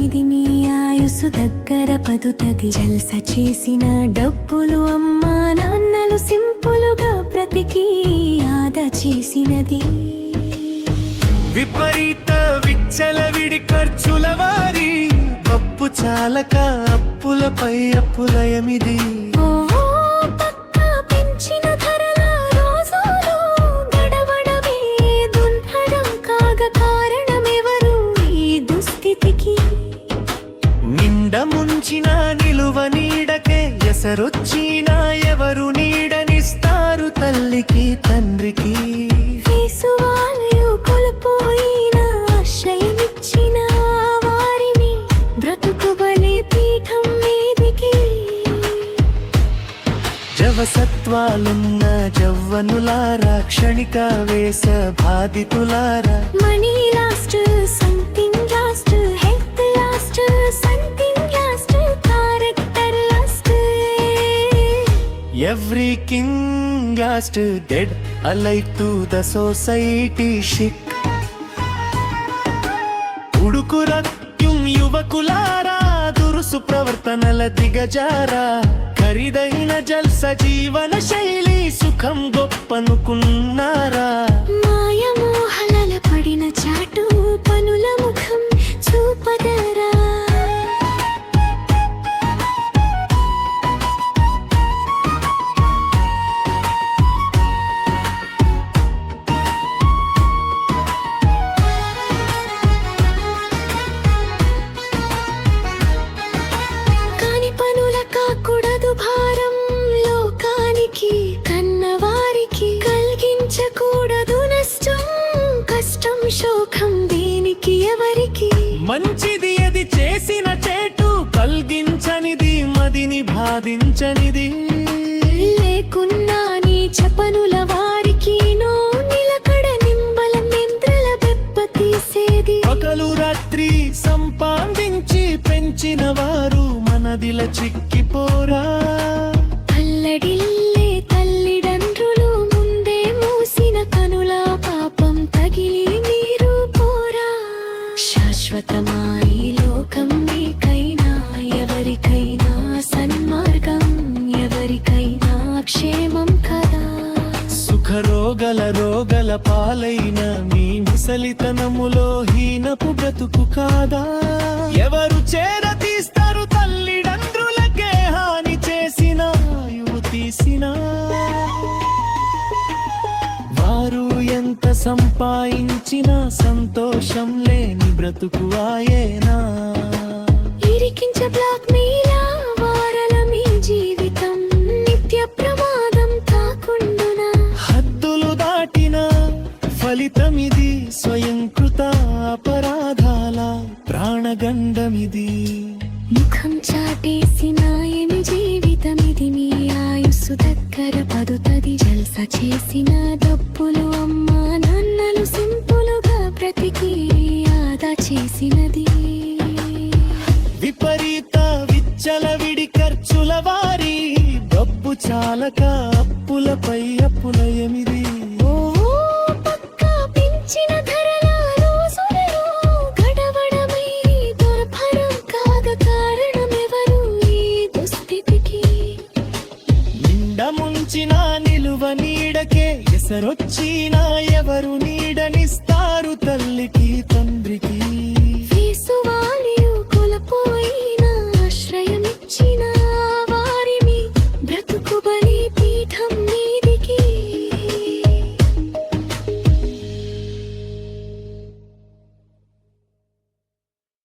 జీవితమిది మీ ఆయుసు దగ్గర పదుతది జల్స చేసిన డబ్బులు అమ్మా నాన్నలు సింపులుగా బ్రతికి ఆదా చేసినది విపరీత విచ్చలవిడి ఖర్చుల వారి అప్పు చాలక అప్పులపై అప్పులయమిది ముంచిన నిలువ నీడకే ఎసరొచ్చినా ఎవరు నీడనిస్తారు తల్లికి తండ్రికి కోల్పోయిన ఆశ్రయమిచ్చిన వారిని బ్రతుకుబలే పీఠం మీదికి జవసత్వాలున్న జవ్వనులారా క్షణిక వేస బాధితులారా money lost something lost health lost something Every king lost dead alive to the society chic ఉడుకురత్యుం యువకులారా దురుసు ప్రవర్తనల దిగజారా ఖరీదైన జల్స జీవన శైలి సుఖం గొప్పనుకున్నారా మాయమోహలల పడిన చాటు పనుల ముఖం చూపదరా శోకం దేనికి ఎవరికి మంచిది అది చేసిన చేటు కలిగించనిది మదిని బాధించనిది లేకున్నా నీ చపనుల వారికి నో నిలకడ నింబల నింద్రల బెప్ప తీసేది పగలు రాత్రి సంపాదించి పెంచిన వారు మనదిల చిక్కిపోరా అల్లడిల్లే తల్లిదండ్రులు ముందే మూసిన కనుల పాపం తగిలి శాశ్వతమాయి లోకం మీకైనా ఎవరికైనా సన్మార్గం ఎవరికైనా క్షేమం కదా రోగల పాలైన మీ ముసలితనములో హీనపు బ్రతుకు కాదా ఎవరు చేరతీస్తారు తల్లిదండ్రులకే హాని చేసిన యువ తీసిన వారు ఎంత సంపాదించినా సంతోషం లేని బ్రతుకు ఆయనా ఇరికించ బ్లాక్ మెయిలా వారల మీ జీవితం నిత్య ప్రమాదం కాకుండునా హద్దులు దాటిన ఫలితమిది స్వయంకృత అపరాధాల ప్రాణగండమిది ముఖం చాటేసిన ఏమి జీవితమిది మీ ఆయుస్సు దగ్గర పదుతది జల్స చేసిన డబ్బులు అమ్మా నాన్నలు సింపులుగా బ్రతికి ఆదా చేసినది విపరీత విచ్చలవిడి ఖర్చుల వారి డబ్బు చాలక అప్పులపై అప్పులయమిది పక్కా పెంచిన ధరల రోజులలో గడవడమై దుర్భరం కాగ కారణమెవరు ఈ దుస్థితికి ముంచిన నిలువ నీడకే ఎసరొచ్చినా ఎవరు నీడనిస్తారు